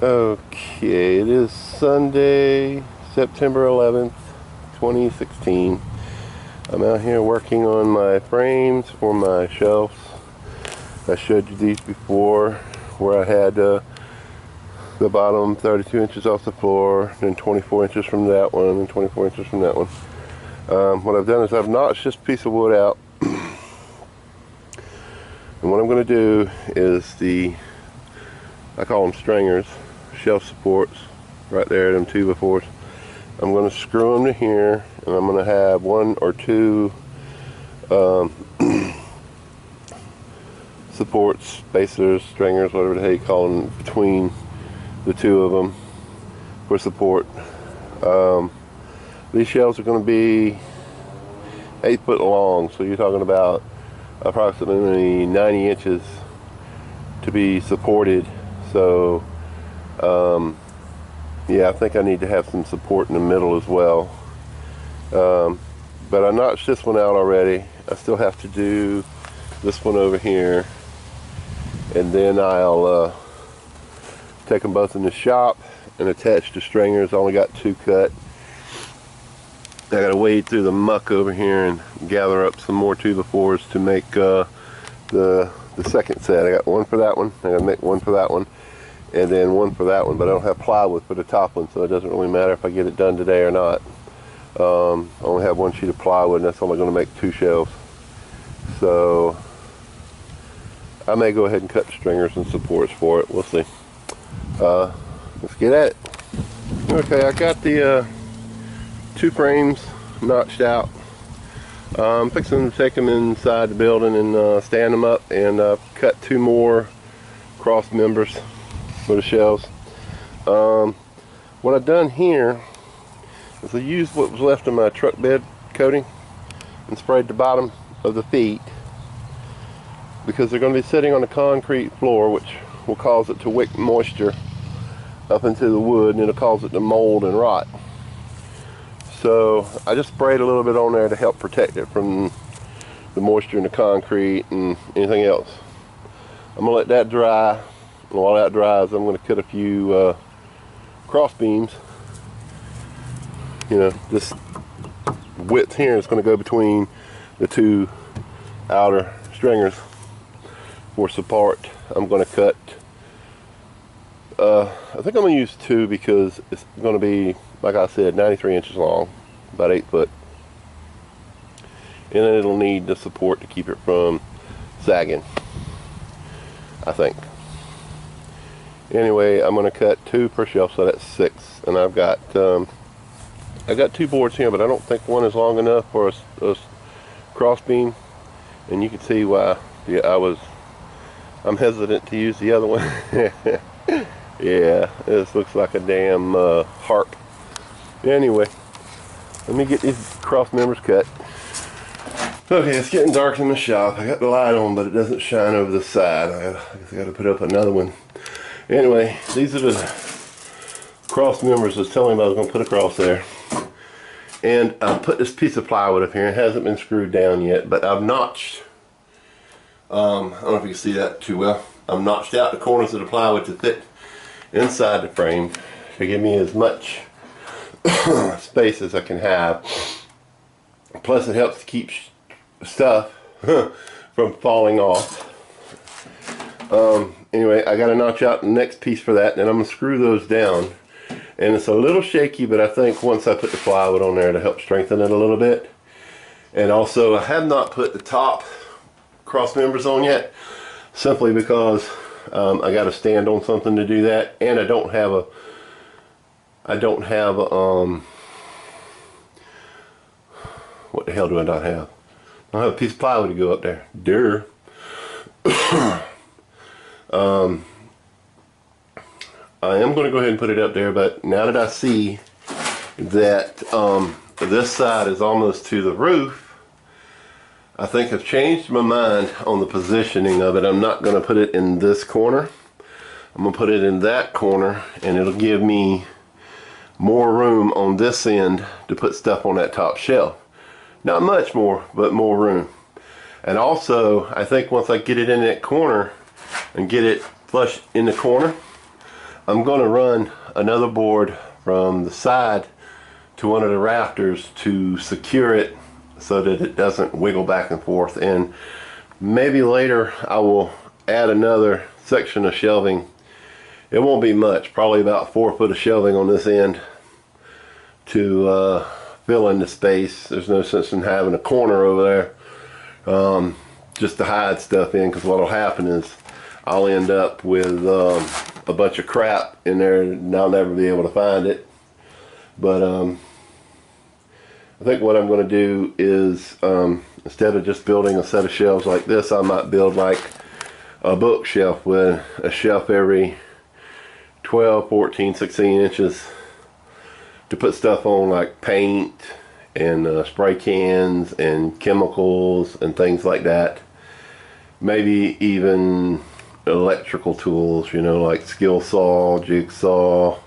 Okay, it is Sunday, September 11th, 2016. I'm out here working on my frames for my shelves. I showed you these before, where I had the bottom 32 inches off the floor, then 24 inches from that one, and 24 inches from that one. What I've done is I've notched this piece of wood out. And what I'm going to do is I call them stringers, shelf supports, right there, them 2x4s. I'm going to screw them to here, and I'm going to have one or two supports, spacers, stringers, whatever the hell you call them, between the two of them for support. These shelves are going to be 8 foot long, so you're talking about approximately 90 inches to be supported. So yeah, I think I need to have some support in the middle as well. But I notched this one out already. I still have to do this one over here, and then I'll take them both in the shop and attach the stringers. I only got 2 cut. I gotta wade through the muck over here and gather up some more 2x4s to make the second set. I got one for that one. I gotta make one for that one, and then one for that one. But I don't have plywood for the top one, so it doesn't really matter if I get it done today or not. I only have one sheet of plywood, and that's only going to make 2 shelves. So I may go ahead and cut the stringers and supports for it. We'll see. Let's get at it. Okay, I got the 2 frames notched out. I'm fixing to take them inside the building and stand them up, and cut 2 more cross members for the shelves. What I've done here is I used what was left of my truck bed coating and sprayed the bottom of the feet, because they're going to be sitting on a concrete floor, which will cause it to wick moisture up into the wood, and it'll cause it to mold and rot. So I just sprayed a little bit on there to help protect it from the moisture in the concrete and anything else. I'm going to let that dry, and while that dries, I'm going to cut a few cross beams. You know, this width here is going to go between the 2 outer stringers for support. I'm going to cut, I think I'm going to use 2, because it's going to be, like I said, 93 inches long, about 8 foot. And then it'll need the support to keep it from sagging, I think. Anyway, I'm going to cut 2 per shelf, so that's 6. And I've got 2 boards here, but I don't think one is long enough for a cross beam. And you can see why. Yeah, I'm hesitant to use the other one. Yeah, this looks like a damn harp. Anyway, let me get these cross members cut. Okay, it's getting dark in the shop. I got the light on, but it doesn't shine over the side. I guess I got to put up another one. Anyway, these are the cross members I was telling you I was going to put across there. And I put this piece of plywood up here. It hasn't been screwed down yet, but I've notched, I don't know if you can see that too well. I've notched out the corners of the plywood to fit inside the frame to give me as much space as I can have. Plus it helps to keep stuff from falling off. Anyway, I got to notch out the next piece for that, and I'm going to screw those down. And it's a little shaky, but I think once I put the plywood on there to help strengthen it a little bit. And also, I have not put the top cross members on yet, simply because I got to stand on something to do that, and I don't have what the hell do I not have? I don't have a piece of plywood to go up there. Durr. I am going to go ahead and put it up there, but now that I see that this side is almost to the roof, I think I've changed my mind on the positioning of it. I'm not going to put it in this corner. I'm going to put it in that corner, and it'll give me more room on this end to put stuff on that top shelf. Not much more, but more room. And also, I think once I get it in that corner and get it flush in the corner, I'm going to run another board from the side to one of the rafters to secure it so that it doesn't wiggle back and forth. And maybe later I will add another section of shelving. It won't be much, probably about 4 foot of shelving on this end to fill in the space. There's no sense in having a corner over there just to hide stuff in, because what will happen is I'll end up with a bunch of crap in there and I'll never be able to find it. But I think what I'm going to do is instead of just building a set of shelves like this, I might build like a bookshelf with a shelf every 12, 14, 16 inches to put stuff on, like paint and spray cans and chemicals and things like that. Maybe even electrical tools, you know, like skill saw, jigsaw.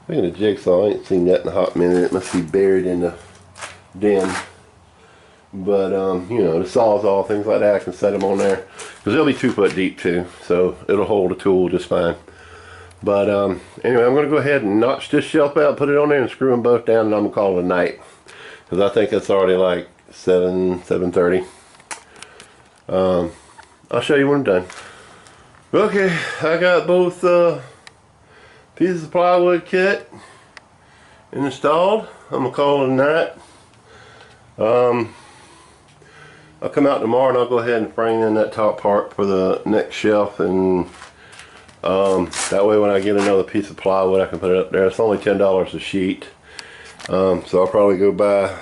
Speaking of jigsaw, I ain't seen that in a hot minute. It must be buried in the den. But you know, the sawzall, things like that, I can set them on there because they'll be 2 foot deep too, so it'll hold a tool just fine. But anyway, I'm going to go ahead and notch this shelf out, put it on there, and screw them both down, and I'm going to call it a night, because I think it's already like 7:30. I'll show you when I'm done. Okay, I got both pieces of plywood kit installed. I'm going to call it a night. I'll come out tomorrow and I'll go ahead and frame in that top part for the next shelf, and that way when I get another piece of plywood I can put it up there. It's only $10 a sheet, so I'll probably go buy,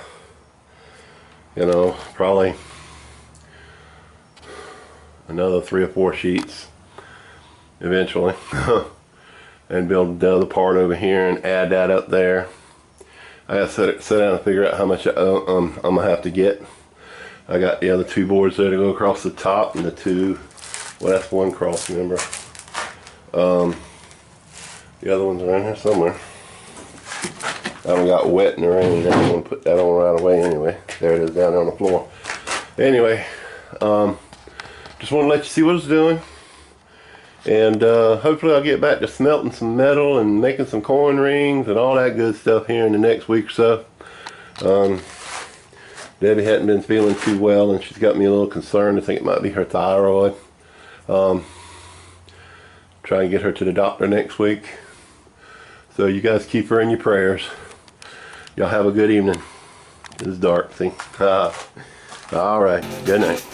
you know, probably another 3 or 4 sheets eventually and build the other part over here and add that up there. I gotta sit down and figure out how much I'm gonna have to get. I got the other 2 boards there to go across the top, and the 2, well, that's 1 cross, remember. The other one's around here somewhere. I haven't got wet in the rain. I'm going to put that on right away anyway. There it is down there on the floor. Anyway, just want to let you see what it's doing. And hopefully I'll get back to smelting some metal and making some coin rings and all that good stuff here in the next week or so. Debbie hadn't been feeling too well, and she's got me a little concerned. I think it might be her thyroid. Try and get her to the doctor next week. So you guys keep her in your prayers. Y'all have a good evening. It's dark, see? Alright, good night.